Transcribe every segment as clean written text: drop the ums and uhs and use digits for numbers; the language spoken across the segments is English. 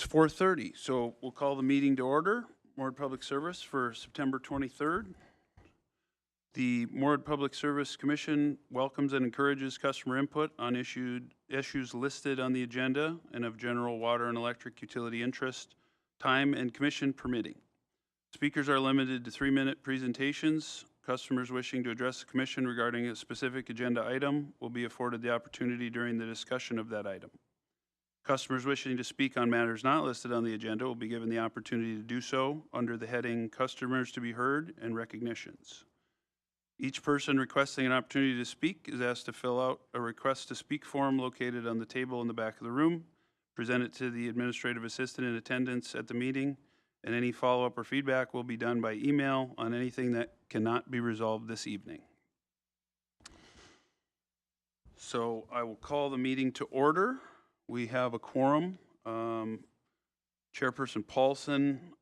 It's 4:30, so we'll call the meeting to order. Moorhead Public Service for September 23rd. The Moorhead Public Service Commission welcomes and encourages customer input on issues listed on the agenda and of general water and electric utility interest, time and commission permitting. Speakers are limited to 3-minute presentations. Customers wishing to address the commission regarding a specific agenda item will be afforded the opportunity during the discussion of that item. Customers wishing to speak on matters not listed on the agenda will be given the opportunity to do so under the heading Customers to be Heard and Recognitions. Each person requesting an opportunity to speak is asked to fill out a request to speak form located on the table in the back of the room, present it to the administrative assistant in attendance at the meeting, and any follow-up or feedback will be done by email on anything that cannot be resolved this evening. So I will call the meeting to order. We have a quorum. Chairperson Paulson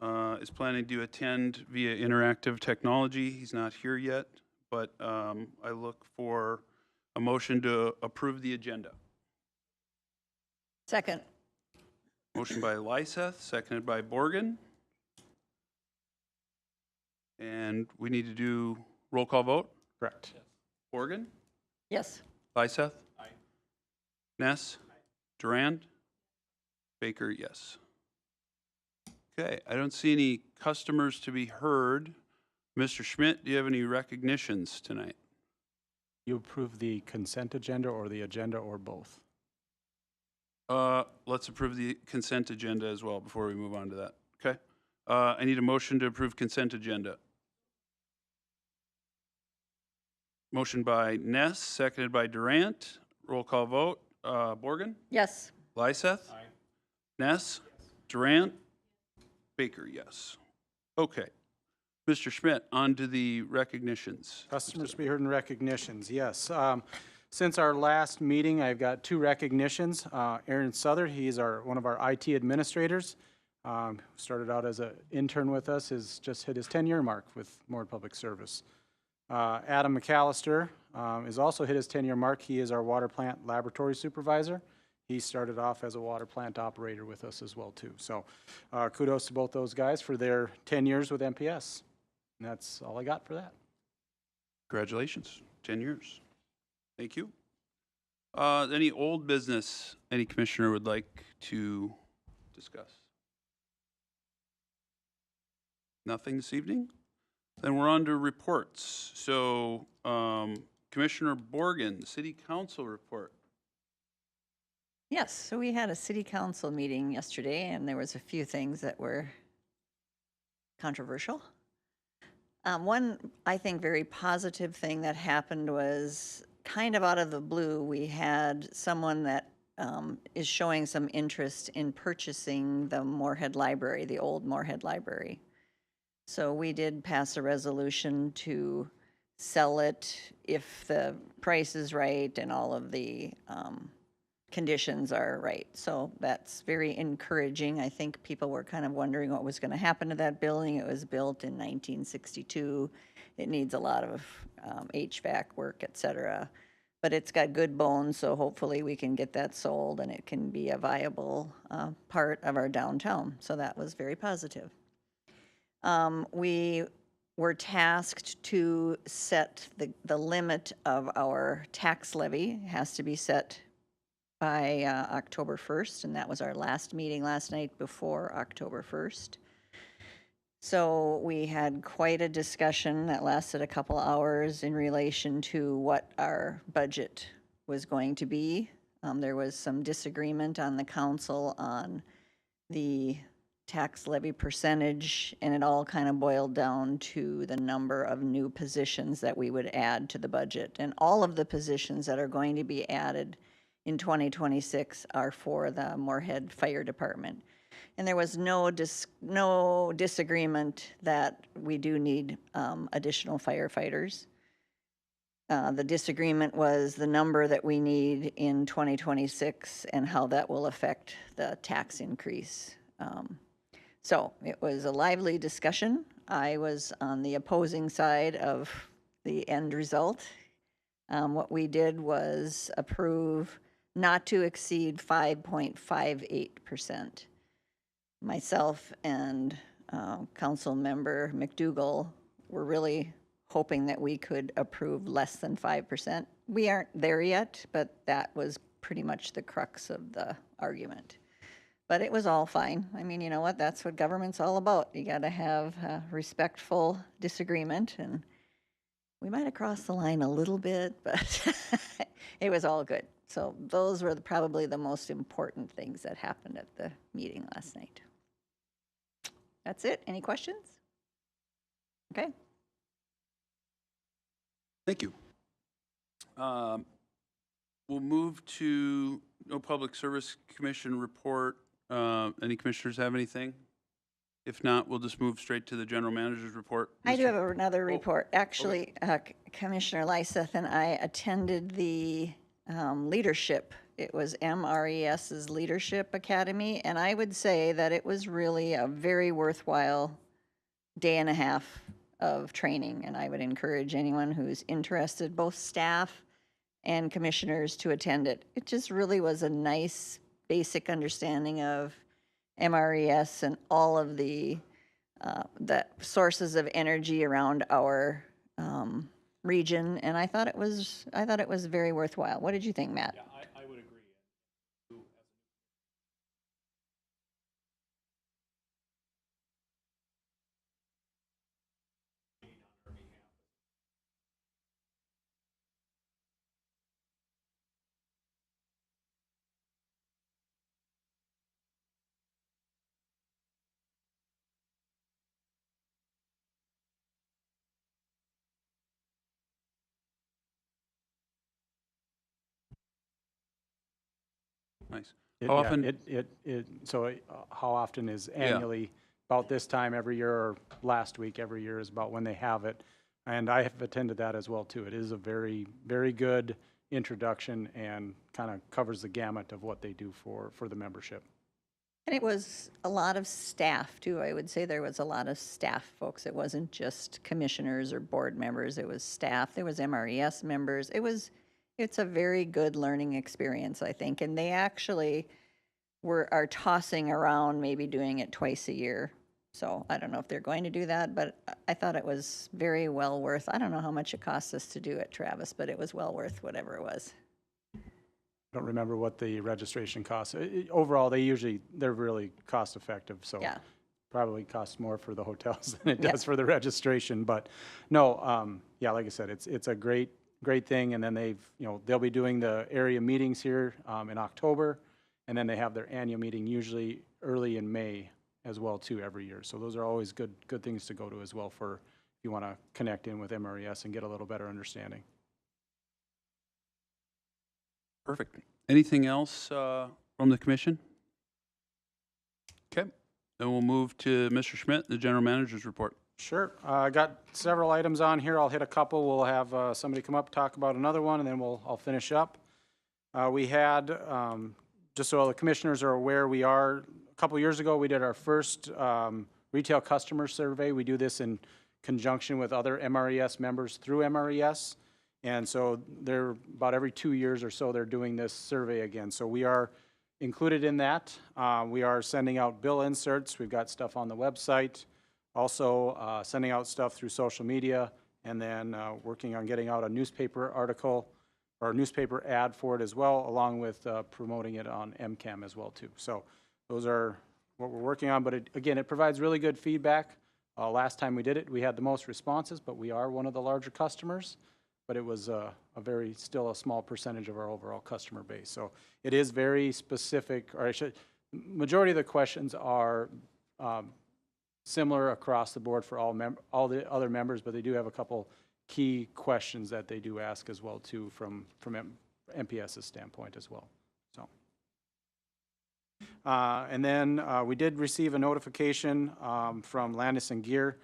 is planning to attend via interactive technology. He's not here yet, but I look for a motion to approve the agenda. Second. Motion by Lyseth, seconded by Borgen. And we need to do roll call vote? Correct. Borgen? Yes. Lyseth? Aye. Ness? Durand? Baker, yes. Okay, I don't see any customers to be heard. Mr. Schmidt, do you have any recognitions tonight? You approve the consent agenda or the agenda or both? Let's approve the consent agenda as well before we move on to that. Okay. I need a motion to approve consent agenda. Motion by Ness, seconded by Durant. Roll call vote. Borgen? Yes. Lyseth? Aye. Ness? Yes. Durant? Baker, yes. Okay. Mr. Schmidt, on to the recognitions. Customers to be heard and recognitions, yes. Since our last meeting, I've got 2 recognitions. Aaron Southard, he's one of our IT administrators. Started out as an intern with us, has just hit his 10-year mark with Moorhead Public Service. Adam McAllister has also hit his 10-year mark. He is our water plant laboratory supervisor. He started off as a water plant operator with us as well too. So kudos to both those guys for their 10 years with MPS. And that's all I got for that. Congratulations, 10 years. Thank you. Any old business any commissioner would like to discuss? Nothing this evening? Then we're on to reports. So Commissioner Borgen, City Council report. Yes, so we had a city council meeting yesterday, and there was a few things that were controversial. One, I think, very positive thing that happened was kind of out of the blue. We had someone that is showing some interest in purchasing the Moorhead Library, the old Moorhead Library. So we did pass a resolution to sell it if the price is right and all of the conditions are right. So that's very encouraging. I think people were kind of wondering what was going to happen to that building. It was built in 1962. It needs a lot of HVAC work, et cetera. But it's got good bones, so hopefully we can get that sold and it can be a viable part of our downtown. So that was very positive. We were tasked to set the limit of our tax levy. It has to be set by October 1st, and that was our last meeting last night before October 1st. So we had quite a discussion that lasted a couple hours in relation to what our budget was going to be. There was some disagreement on the council on the tax levy percentage, and it all kind of boiled down to the number of new positions that we would add to the budget. And all of the positions that are going to be added in 2026 are for the Moorhead Fire Department. And there was no disagreement that we do need additional firefighters. The disagreement was the number that we need in 2026 and how that will affect the tax increase. So it was a lively discussion. I was on the opposing side of the end result. What we did was approve not to exceed 5.58%. myself and Council Member McDougall were really hoping that we could approve less than 5%. We aren't there yet, but that was pretty much the crux of the argument. But it was all fine. I mean, you know what? That's what government's all about. You got to have a respectful disagreement, and we might have crossed the line a little bit, but it was all good. So those were probably the most important things that happened at the meeting last night. That's it. Any questions? Okay. Thank you. We'll move to no Public Service Commission report. Any commissioners have anything? If not, we'll just move straight to the general manager's report. I do Mr. have another report. Actually, Commissioner Lyseth and I attended the leadership. It was MRES's Leadership Academy, and I would say that it was really a very worthwhile day and a half of training, and I would encourage anyone who's interested, both staff and commissioners, to attend it. It just really was a nice basic understanding of MRES and all of the sources of energy around our region, and I thought it was very worthwhile. What did you think, Matt? Yeah, I would agree. Nice. It- How yeah, often? So how often is annually? About this time every year, or last week every year is about when they have it. And I have attended that as well too. It is a very, very good introduction and kind of covers the gamut of what they do for the membership. And it was a lot of staff too. I would say there was a lot of staff folks. It wasn't just commissioners or board members. It was staff. There was MRES members. It's a very good learning experience, I think. And they actually are tossing around maybe doing it twice a year. So I don't know if they're going to do that, but I thought it was very well worth. I don't know how much it cost us to do it, Travis, but it was well worth whatever it was. I don't remember what the registration costs. Overall, they're really cost effective. So Yeah. probably costs more for the hotels than it Yeah. does for the registration. But no, yeah, like I said, it's a great thing. And then they'll be doing the area meetings here in October, and then they have their annual meeting usually early in May as well too every year. So those are always good things to go to as well for if you want to connect in with MRES and get a little better understanding. Perfect. Anything else from the commission? Okay. Then we'll move to Mr. Schmidt, the general manager's report. Sure. I got several items on here. I'll hit a couple. We'll have somebody come up, talk about another one, and then I'll finish up. We had, just so all the commissioners are aware, a couple years ago, we did our first retail customer survey. We do this in conjunction with other MRES members through MRES. And so they're about every 2 years or so, they're doing this survey again. So we are included in that. We are sending out bill inserts. We've got stuff on the website. Also sending out stuff through social media, and then working on getting out a newspaper article or a newspaper ad for it as well, along with promoting it on MCAM as well too. So those are what we're working on, but again, it provides really good feedback. Last time we did it, we had the most responses, but we are one of the larger customers, but it was still a small percentage of our overall customer base. So it is very specific, or majority of the questions are similar across the board for all the other members, but they do have a couple key questions that they do ask as well too from MPS's standpoint as well. So, and then we did receive a notification from Landis and Gear.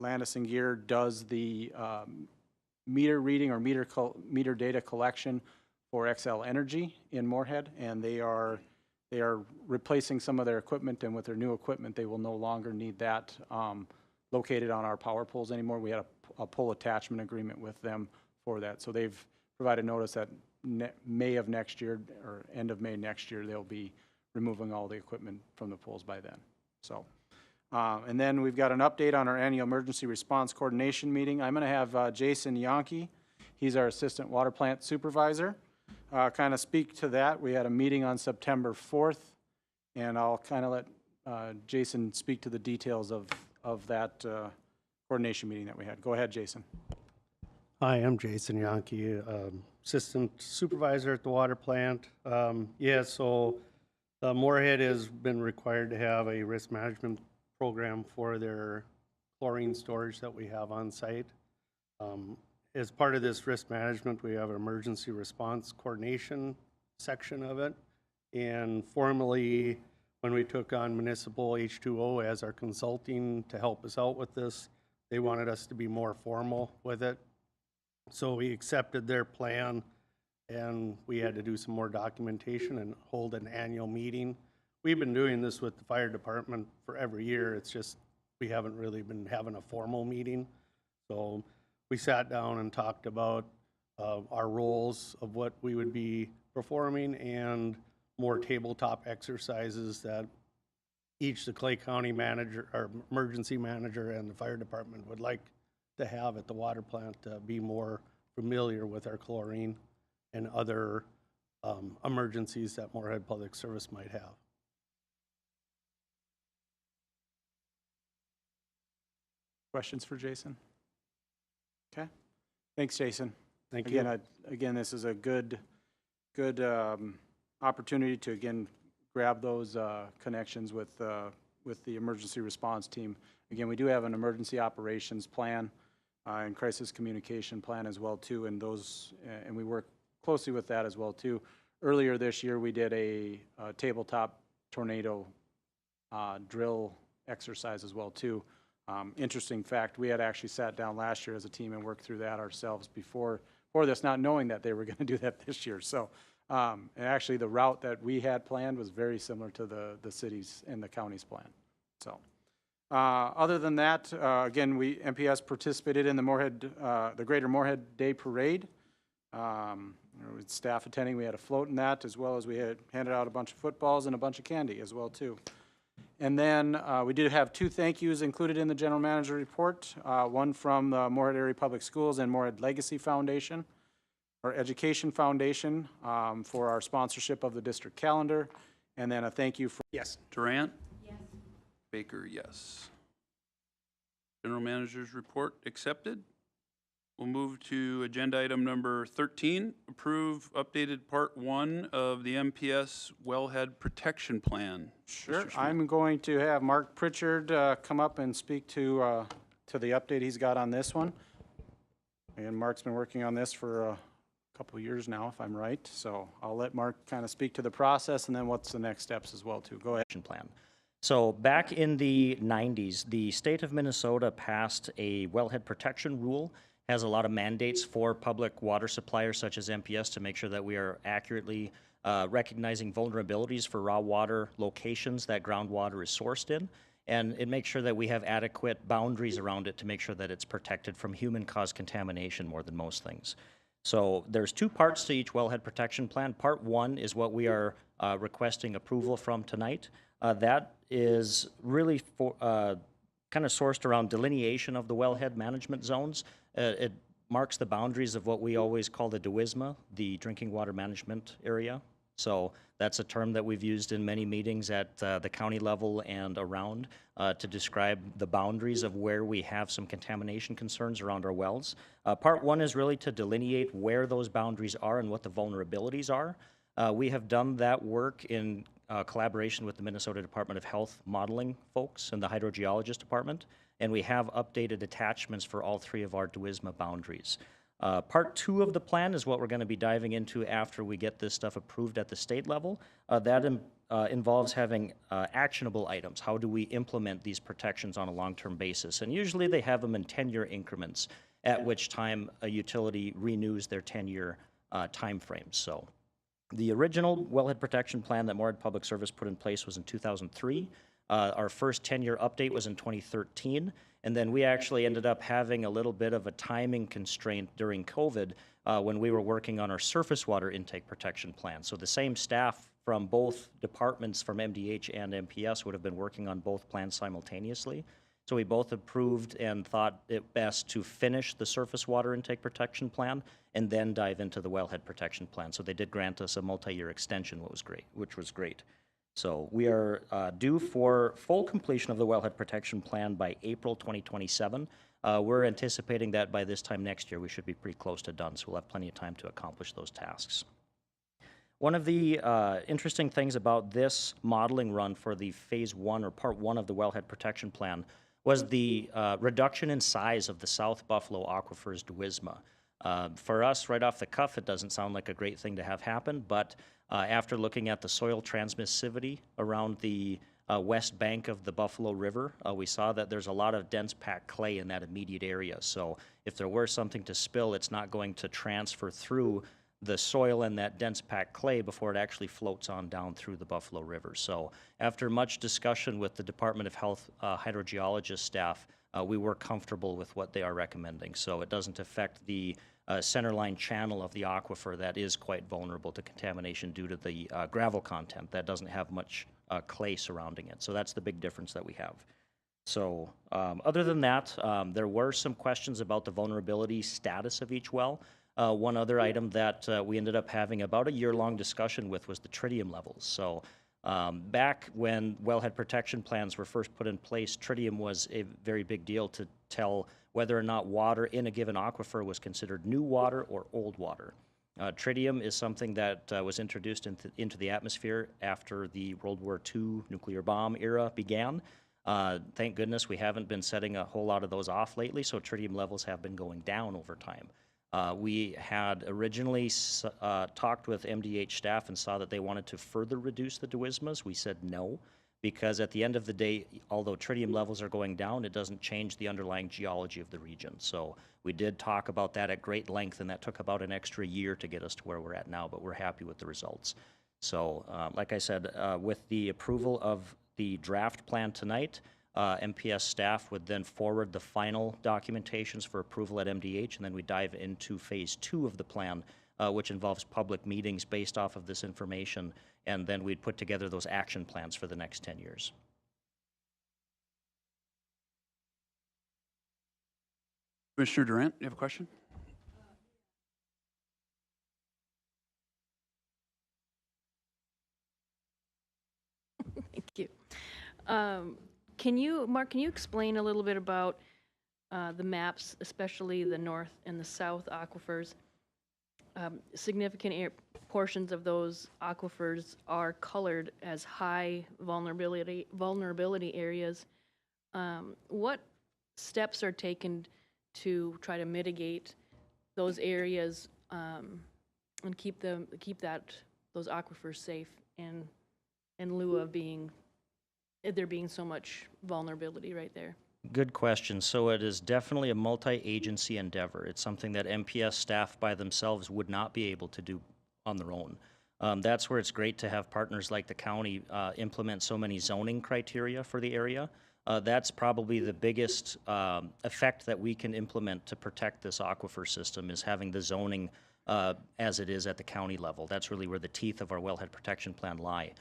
Landis and Gear does the meter reading or meter data collection for XL Energy in Moorhead, and they are replacing some of their equipment, and with their new equipment, they will no longer need that located on our power poles anymore. We had a pole attachment agreement with them for that. So they've provided notice that May of next year, or end of May next year, they'll be removing all the equipment from the poles by then. So, and then we've got an update on our annual emergency response coordination meeting. I'm going to have Jason Yonke, he's our assistant water plant supervisor, kind of speak to that. We had a meeting on September 4th, and I'll kind of let Jason speak to the details of that coordination meeting that we had. Go ahead, Jason. Hi, I'm Jason Yonke, Assistant Supervisor at the water plant. So Moorhead has been required to have a risk management program for their chlorine storage that we have on site. As part of this risk management, we have an emergency response coordination section of it. And formally, when we took on Municipal H2O as our consulting to help us out with this, they wanted us to be more formal with it. So we accepted their plan, and we had to do some more documentation and hold an annual meeting. We've been doing this with the fire department for every year. It's just we haven't really been having a formal meeting. So we sat down and talked about our roles of what we would be performing and more tabletop exercises that each the Clay County manager or emergency manager and the fire department would like to have at the water plant to be more familiar with our chlorine and other emergencies that Moorhead Public Service might have. Questions for Jason? Okay. Thanks, Jason. Thank you. Again, this is a good opportunity to, again, grab those connections with the emergency response team. Again, we do have an emergency operations plan and crisis communication plan as well too, and we work closely with that as well too. Earlier this year, we did a tabletop tornado drill exercise as well too. Interesting fact, we had actually sat down last year as a team and worked through that ourselves before this, not knowing that they were going to do that this year. So, and actually, the route that we had planned was very similar to the city's and the county's plan. So, other than that, again, MPS participated in the Greater Moorhead Day Parade. With staff attending, we had a float in that, as well as we had handed out a bunch of footballs and a bunch of candy as well too. And then we did have 2 thank yous included in the general manager report, one from the Moorhead Area Public Schools and Moorhead Legacy Foundation, or Education Foundation, for our sponsorship of the district calendar, and then a thank you for Durant? Yes. Baker, yes. General manager's report accepted. We'll move to agenda item number 13, approve updated part 1 of the MPS Wellhead Protection Plan. Sure. I'm going to have Mark Pritchard come up and speak to the update he's got on this one. And Mark's been working on this for a couple of years now, if I'm right. So I'll let Mark kind of speak to the process and then what's the next steps as well too. Go ahead. Plan. So back in the 90s, the state of Minnesota passed a wellhead protection rule. Has a lot of mandates for public water suppliers such as MPS to make sure that we are accurately recognizing vulnerabilities for raw water locations that groundwater is sourced in. And it makes sure that we have adequate boundaries around it to make sure that it's protected from human-caused contamination more than most things. So there's 2 parts to each wellhead protection plan. Part 1 is what we are requesting approval from tonight. That is really for, kind of sourced around delineation of the wellhead management zones. It marks the boundaries of what we always call the DWISMA, the Drinking Water Management Area. So that's a term that we've used in many meetings at the county level and around to describe the boundaries of where we have some contamination concerns around our wells. Part 1 is really to delineate where those boundaries are and what the vulnerabilities are. We have done that work in collaboration with the Minnesota Department of Health modeling folks and the hydrogeologist department, and we have updated attachments for all 3 of our DWISMA boundaries. Part 2 of the plan is what we're going to be diving into after we get this stuff approved at the state level. That involves having actionable items. How do we implement these protections on a long-term basis? And usually they have them in 10-year increments, at which time a utility renews their 10-year time frames. So the original wellhead protection plan that Moorhead Public Service put in place was in 2003. Our first 10-year update was in 2013, and then we actually ended up having a little bit of a timing constraint during COVID when we were working on our surface water intake protection plan. So the same staff from both departments, from MDH and MPS, would have been working on both plans simultaneously. So we both approved and thought it best to finish the surface water intake protection plan and then dive into the wellhead protection plan. So they did grant us a multi-year extension, which was great. So we are due for full completion of the wellhead protection plan by April 2027. We're anticipating that by this time next year, we should be pretty close to done, so we'll have plenty of time to accomplish those tasks. One of the interesting things about this modeling run for the phase 1 or part 1 of the wellhead protection plan was the reduction in size of the South Buffalo Aquifer's duisma. For us, right off the cuff, it doesn't sound like a great thing to have happen, but after looking at the soil transmissivity around the west bank of the Buffalo River, we saw that there's a lot of dense packed clay in that immediate area. So if there were something to spill, it's not going to transfer through the soil and that dense packed clay before it actually floats on down through the Buffalo River. So after much discussion with the Department of Health hydrogeologist staff, we were comfortable with what they are recommending. So it doesn't affect the centerline channel of the aquifer that is quite vulnerable to contamination due to the gravel content that doesn't have much clay surrounding it. So that's the big difference that we have. So other than that, there were some questions about the vulnerability status of each well. One other item that we ended up having about a year-long discussion with was the tritium levels. So back when wellhead protection plans were first put in place, tritium was a very big deal to tell whether or not water in a given aquifer was considered new water or old water. Tritium is something that was introduced into the atmosphere after the World War II nuclear bomb era began. Thank goodness we haven't been setting a whole lot of those off lately, so tritium levels have been going down over time. We had originally talked with MDH staff and saw that they wanted to further reduce the duismas. We said no, because at the end of the day, although tritium levels are going down, it doesn't change the underlying geology of the region. So we did talk about that at great length, and that took about an extra year to get us to where we're at now, but we're happy with the results. So like I said, with the approval of the draft plan tonight, MPS staff would then forward the final documentations for approval at MDH, and then we dive into phase 2 of the plan, which involves public meetings based off of this information, and then we'd put together those action plans for the next 10 years. Commissioner Durant, you have a question? Thank you. Mark, can you explain a little bit about the maps, especially the north and the south aquifers? Significant portions of those aquifers are colored as high vulnerability areas. What steps are taken to try to mitigate those areas and keep those aquifers safe in lieu of there being so much vulnerability right there? Good question. So it is definitely a multi-agency endeavor. It's something that MPS staff by themselves would not be able to do on their own. That's where it's great to have partners like the county implement so many zoning criteria for the area. That's probably the biggest effect that we can implement to protect this aquifer system, is having the zoning as it is at the county level. That's really where the teeth of our wellhead protection plan lie.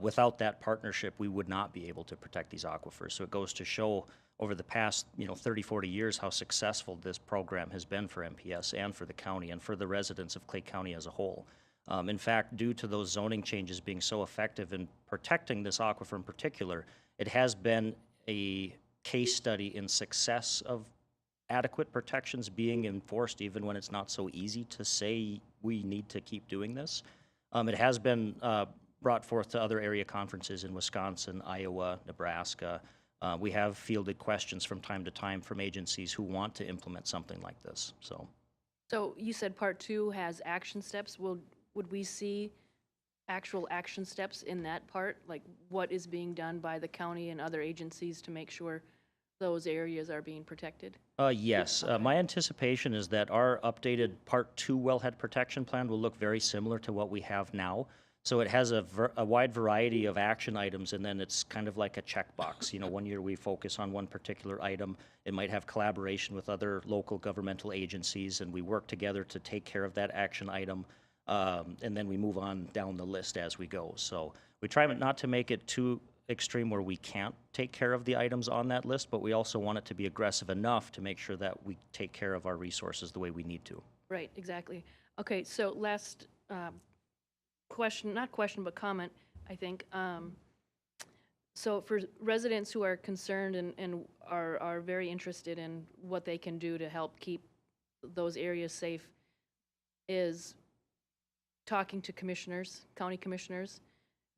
Without that partnership, we would not be able to protect these aquifers. So it goes to show over the past 30, 40 years how successful this program has been for MPS and for the county and for the residents of Clay County as a whole. In fact, due to those zoning changes being so effective in protecting this aquifer in particular, it has been a case study in success of adequate protections being enforced, even when it's not so easy to say we need to keep doing this. It has been brought forth to other area conferences in Wisconsin, Iowa, Nebraska. We have fielded questions from time to time from agencies who want to implement something like this. So you said part 2 has action steps. Would we see actual action steps in that part? Like what is being done by the county and other agencies to make sure those areas are being protected? Yes. My anticipation is that our updated Part 2 wellhead protection plan will look very similar to what we have now. So it has a wide variety of action items, and then it's kind of like a checkbox. You know, one year we focus on one particular item. It might have collaboration with other local governmental agencies, and we work together to take care of that action item, and then we move on down the list as we go. So we try not to make it too extreme where we can't take care of the items on that list, but we also want it to be aggressive enough to make sure that we take care of our resources the way we need to. Right, exactly. Okay, so last question, not question, but comment, I think. So for residents who are concerned and are very interested in what they can do to help keep those areas safe, is talking to commissioners, county commissioners,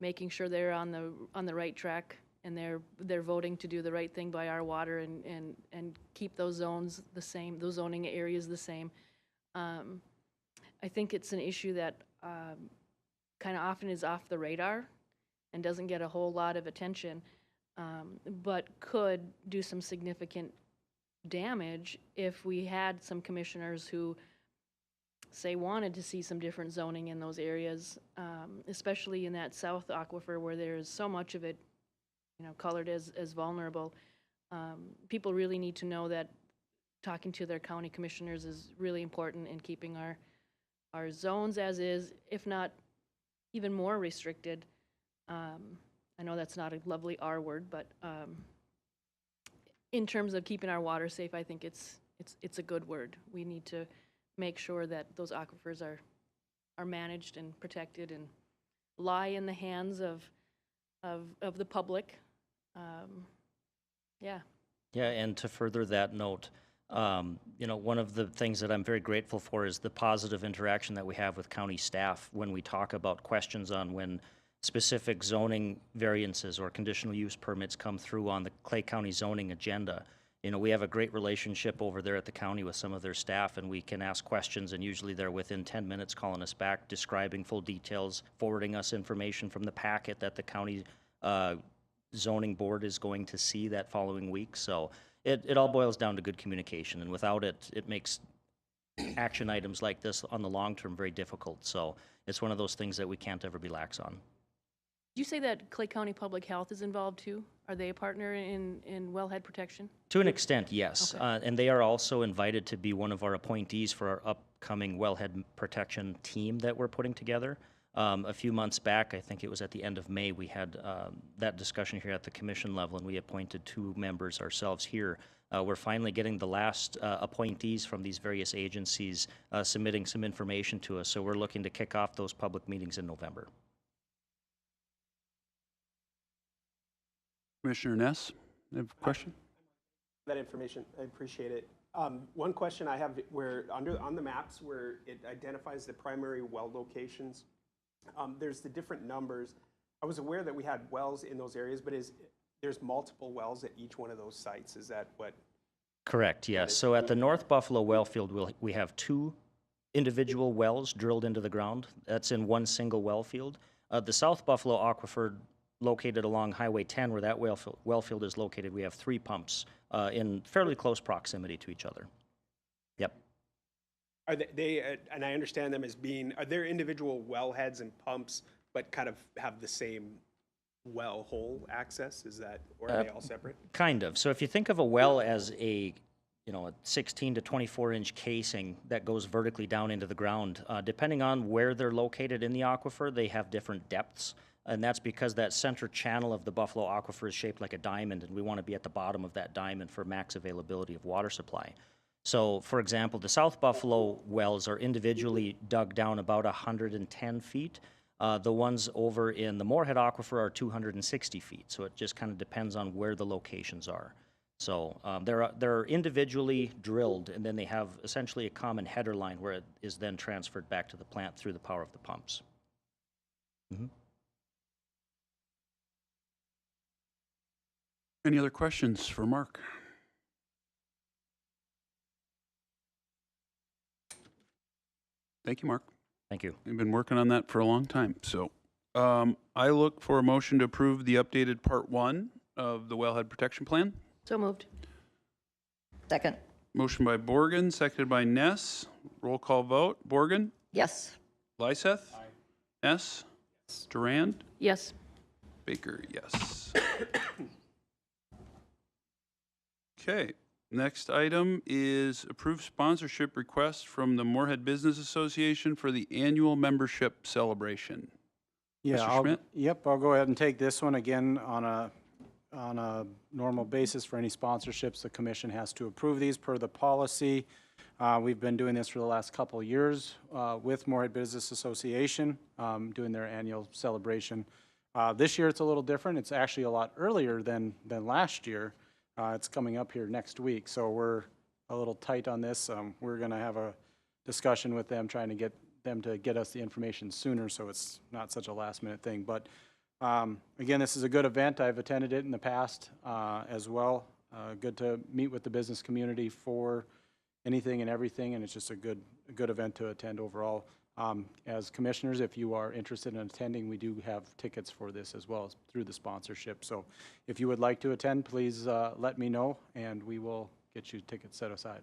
making sure they're on the right track and they're voting to do the right thing by our water and keep those zones the same, those zoning areas the same. I think it's an issue that kind of often is off the radar and doesn't get a whole lot of attention, but could do some significant damage if we had some commissioners who, say, wanted to see some different zoning in those areas, especially in that south aquifer where there's so much of it, you know, colored as vulnerable. People really need to know that talking to their county commissioners is really important in keeping our zones as is, if not even more restricted. I know that's not a lovely R word, but in terms of keeping our water safe, I think it's a good word. We need to make sure that those aquifers are managed and protected and lie in the hands of the public. Yeah. Yeah, and to further that note, you know, one of the things that I'm very grateful for is the positive interaction that we have with county staff when we talk about questions on when specific zoning variances or conditional use permits come through on the Clay County zoning agenda. You know, we have a great relationship over there at the county with some of their staff, and we can ask questions, and usually they're within 10 minutes calling us back, describing full details, forwarding us information from the packet that the county zoning board is going to see that following week. So it all boils down to good communication, and without it, it makes action items like this on the long term very difficult. So it's one of those things that we can't ever be lax on. Did you say that Clay County Public Health is involved too? Are they a partner in wellhead protection? To an extent, yes. Okay. And they are also invited to be one of our appointees for our upcoming wellhead protection team that we're putting together. A few months back, I think it was at the end of May, we had that discussion here at the commission level, and we appointed 2 members ourselves here. We're finally getting the last appointees from these various agencies submitting some information to us, so we're looking to kick off those public meetings in November. Commissioner Ness, you have a question? That information, I appreciate it. One question I have, where on the maps where it identifies the primary well locations, there's the different numbers. I was aware that we had wells in those areas, but there's multiple wells at each one of those sites. Is that what? Correct, yes. So at the North Buffalo well field, we have 2 individual wells drilled into the ground. That's in one single well field. The South Buffalo aquifer, located along Highway 10, where that well field is located, we have 3 pumps in fairly close proximity to each other. Yep. Are they and I understand them as being, are there individual wellheads and pumps, but kind of have the same well hole access? Is that, or are they all separate? Kind of. So if you think of a well as a 16 to 24 inch casing that goes vertically down into the ground, depending on where they're located in the aquifer, they have different depths. And that's because that center channel of the Buffalo aquifer is shaped like a diamond, and we want to be at the bottom of that diamond for max availability of water supply. So, for example, the South Buffalo wells are individually dug down about 110 feet. The ones over in the Moorhead aquifer are 260 feet. So it just kind of depends on where the locations are. So they're individually drilled, and then they have essentially a common header line where it is then transferred back to the plant through the power of the pumps. Mm-hmm. Any other questions for Mark? Thank you, Mark. Thank you. We've been working on that for a long time. So I look for a motion to approve the updated Part 1 of the Wellhead Protection Plan. So moved. Second. Motion by Borgen, seconded by Ness. Roll call vote. Borgen? Yes. Lyseth? Ness? Durand? Yes. Baker, yes. Okay, next item is approved sponsorship request from the Moorhead Business Association for the annual membership celebration. Yeah, Mr. Schmidt? Yep, I'll go ahead and take this one again on a normal basis for any sponsorships. The commission has to approve these per the policy. We've been doing this for the last couple of years with Moorhead Business Association, doing their annual celebration. This year it's a little different. It's actually a lot earlier than last year. It's coming up here next week, so we're a little tight on this. We're going to have a discussion with them, trying to get them to get us the information sooner, so it's not such a last-minute thing. But again, this is a good event. I've attended it in the past as well. Good to meet with the business community for anything and everything, and it's just a good event to attend overall. As commissioners, if you are interested in attending, we do have tickets for this as well as through the sponsorship. So if you would like to attend, please let me know, and we will get you tickets set aside.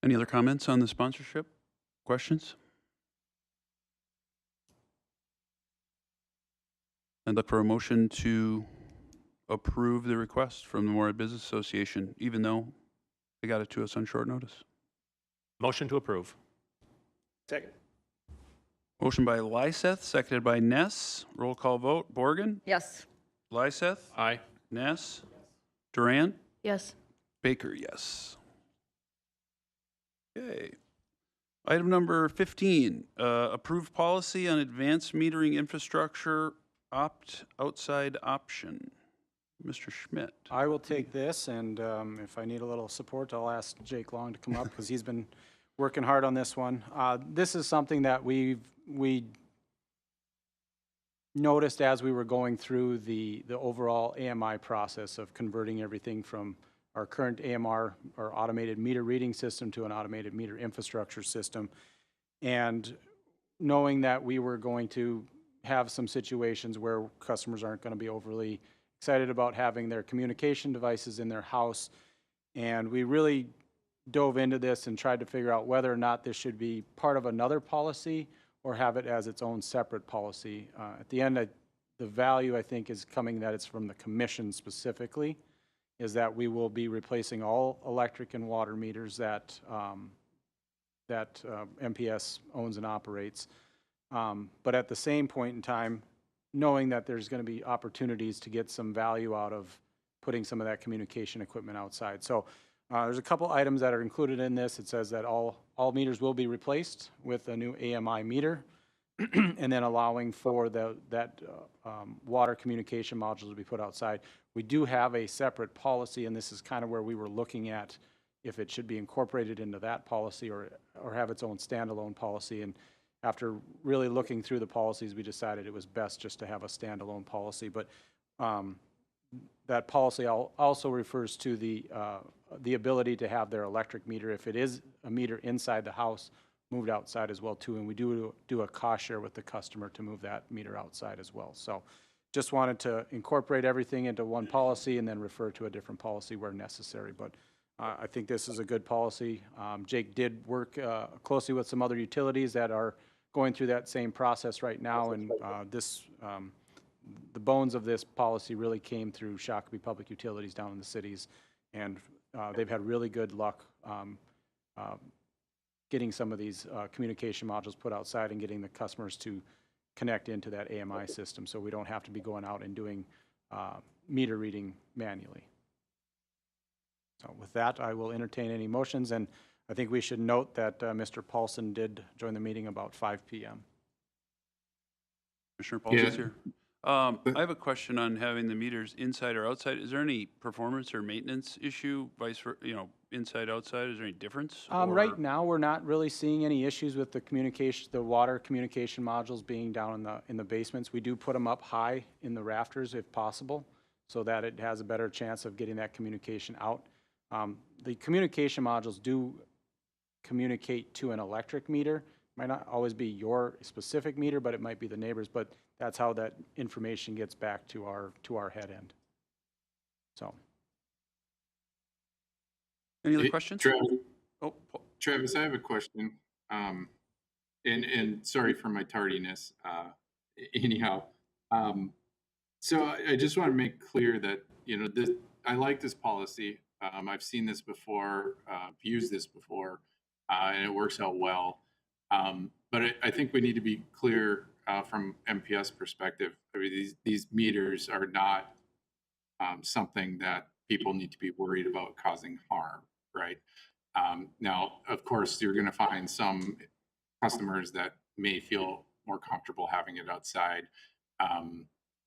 Any other comments on the sponsorship? Questions? I'd look for a motion to approve the request from the Moorhead Business Association, even though they got it to us on short notice. Motion to approve. Second. Motion by Lyseth, seconded by Ness. Roll call vote. Borgen? Yes. Lyseth? Aye. Ness? Durant? Yes. Baker, yes. Okay. Item number 15, approved policy on advanced metering infrastructure outside option. Mr. Schmidt. I will take this, and if I need a little support, I'll ask Jake Long to come up because he's been working hard on this one. This is something that we noticed as we were going through the overall AMI process of converting everything from our current AMR, or automated meter reading system, to an automated meter infrastructure system. And knowing that we were going to have some situations where customers aren't going to be overly excited about having their communication devices in their house. And we really dove into this and tried to figure out whether or not this should be part of another policy or have it as its own separate policy. At the end, the value, I think, is coming that it's from the commission specifically, is that we will be replacing all electric and water meters that MPS owns and operates. But at the same point in time, knowing that there's going to be opportunities to get some value out of putting some of that communication equipment outside. So there's a couple items that are included in this. It says that all meters will be replaced with a new AMI meter, and then allowing for that water communication modules to be put outside. We do have a separate policy, and this is kind of where we were looking at if it should be incorporated into that policy or have its own standalone policy. And after really looking through the policies, we decided it was best just to have a standalone policy. But that policy also refers to the ability to have their electric meter, if it is a meter inside the house, moved outside as well too. And we do a cost share with the customer to move that meter outside as well. So just wanted to incorporate everything into one policy and then refer to a different policy where necessary. But I think this is a good policy. Jake did work closely with some other utilities that are going through that same process right now, and the bones of this policy really came through Shakopee Public Utilities down in the cities, and they've had really good luck getting some of these communication modules put outside and getting the customers to connect into that AMI system, so we don't have to be going out and doing meter reading manually. So with that, I will entertain any motions, and I think we should note that Mr. Paulson did join the meeting about 5 p.m. Commissioner Paulson's here. I have a question on having the meters inside or outside. Is there any performance or maintenance issue, inside, outside? Is there any difference? Right now, we're not really seeing any issues with the water communication modules being down in the basements. We do put them up high in the rafters if possible, so that it has a better chance of getting that communication out. The communication modules do communicate to an electric meter. Might not always be your specific meter, but it might be the neighbor's, but that's how that information gets back to our head end. So. Any other questions? Travis, Oh, Travis, I have a question. and sorry for my tardiness. Anyhow, so I just want to make clear that, this, I like this policy. I've seen this before, used this before, and it works out well. But I think we need to be clear from MPS perspective. I mean, these meters are not something that people need to be worried about causing harm, right? Now, of course, you're going to find some customers that may feel more comfortable having it outside.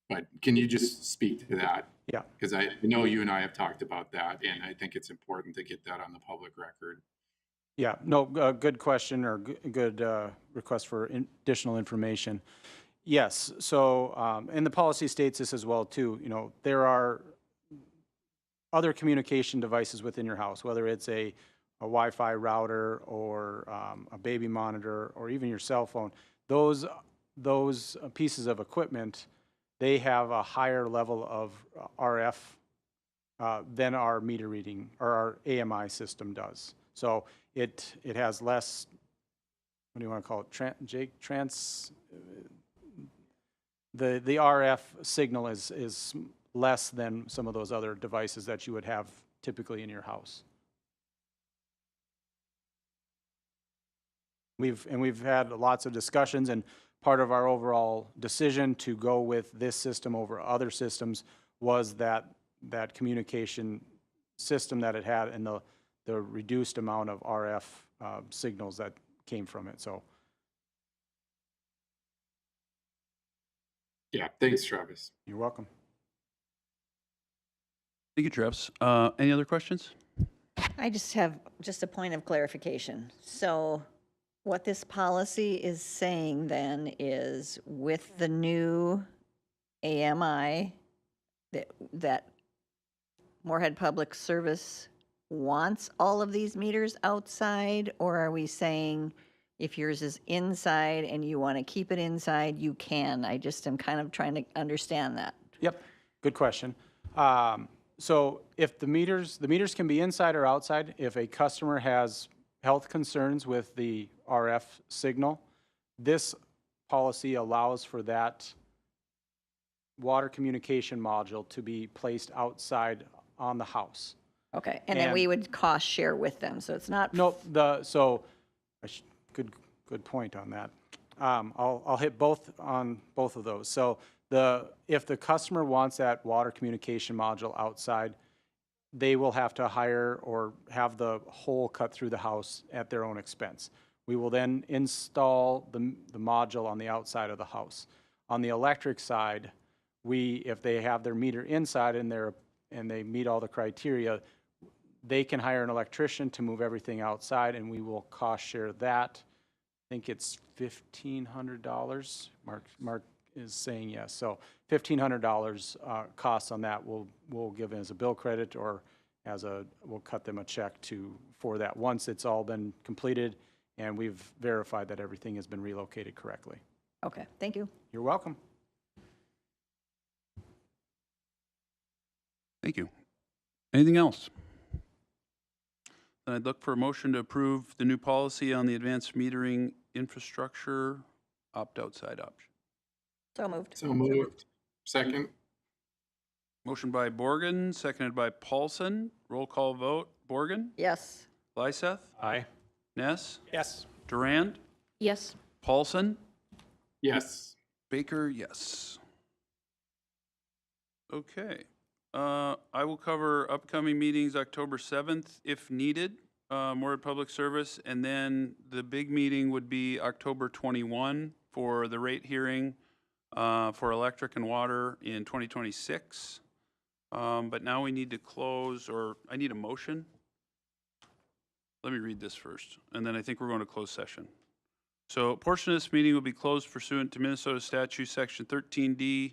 But can you just speak to that? Yeah. Because I know you and I have talked about that, and I think it's important to get that on the public record. Yeah, no, good question or good request for additional information. Yes, so, and the policy states this as well too, there are other communication devices within your house, whether it's a Wi-Fi router or a baby monitor or even your cell phone. Those pieces of equipment, they have a higher level of RF than our meter reading or our AMI system does. So it has less, what do you want to call it, the RF signal is less than some of those other devices that you would have typically in your house. We've had lots of discussions, and part of our overall decision to go with this system over other systems was that communication system that it had and the reduced amount of RF signals that came from it. So, Yeah, thanks, Travis. you're welcome. Thank you, Travis. Any other questions? I just have a point of clarification. So what this policy is saying then is with the new AMI that Moorhead Public Service wants all of these meters outside, or are we saying if yours is inside and you want to keep it inside, you can? I just am kind of trying to understand that. Yep, good question. So if the meters can be inside or outside, if a customer has health concerns with the RF signal, this policy allows for that water communication module to be placed outside on the house. Okay, and then we would cost share with them, so it's not. Nope, good point on that. I'll hit both on both of those. So if the customer wants that water communication module outside, they will have to hire or have the hole cut through the house at their own expense. We will then install the module on the outside of the house. On the electric side, if they have their meter inside and they meet all the criteria, they can hire an electrician to move everything outside, and we will cost share that. I think it's $1,500. Mark is saying yes. So $1,500 cost on that we'll give as a bill credit or we'll cut them a check for that once it's all been completed and we've verified that everything has been relocated correctly. Okay, thank you. You're welcome. Thank you. Anything else? Then I'd look for a motion to approve the new policy on the advanced metering infrastructure opt-outside option. So moved. So moved. Second. Motion by Borgen, seconded by Paulson. Roll call vote. Borgen? Yes. Lyseth? Aye. Ness? Yes. Durand? Yes. Paulson? Yes. Baker, yes. Okay. I will cover upcoming meetings October 7th if needed, Moorhead Public Service, and then the big meeting would be October 21 for the rate hearing for electric and water in 2026. But now we need to close, or I need a motion. Let me read this first, and then I think we're going to close session. So a portion of this meeting will be closed pursuant to Minnesota Statute Section 13D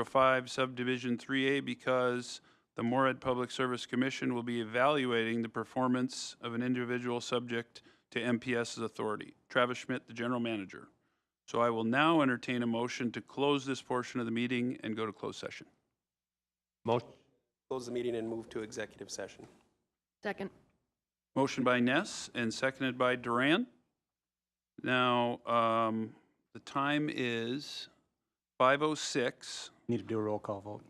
05 Subdivision 3A because the Moorhead Public Service Commission will be evaluating the performance of an individual subject to MPS's authority. Travis Schmidt, the General Manager. So I will now entertain a motion to close this portion of the meeting and go to closed session. Close the meeting and move to executive session. Second. Motion by Ness and seconded by Durand. Now, the time is 5:06. Need to do a roll call vote.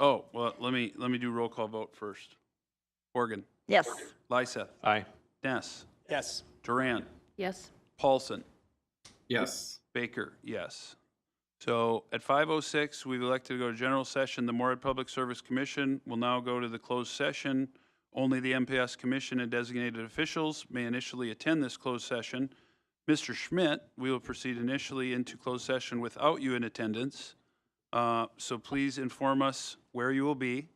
Oh, well, let me do roll call vote first. Horgan, Yes. Lyseth, Aye. Ness, Yes. Duran, Yes. Paulson, Yes. Baker, yes. So at 5:06, we've elected to go to general session. The Moorhead Public Service Commission will now go to the closed session. Only the MPS Commission and designated officials may initially attend this closed session. Mr. Schmidt, we will proceed initially into closed session without you in attendance. So please inform us where you will be,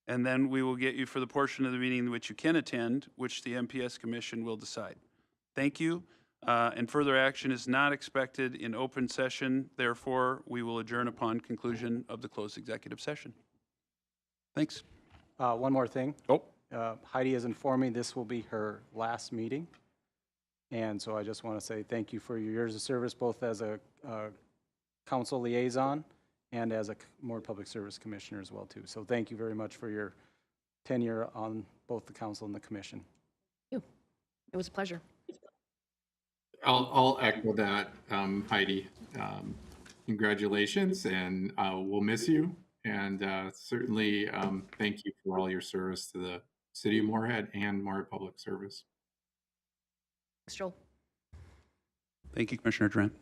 and then we will get you for the portion of the meeting in which you can attend, which the MPS Commission will decide. Thank you. And further action is not expected in open session. Therefore, we will adjourn upon conclusion of the closed executive session. Thanks. One more thing. Oh, Heidi has informed me this will be her last meeting. And so I just want to say thank you for your years of service, both as a council liaison and as a Moorhead Public Service Commissioner as well, too. So thank you very much for your tenure on both the council and the commission. It was a pleasure. I'll echo that, Heidi. Congratulations, and we'll miss you. And certainly thank you for all your service to the city of Moorhead and Moorhead Public Service. Thanks, Joel. thank you, Commissioner Durant.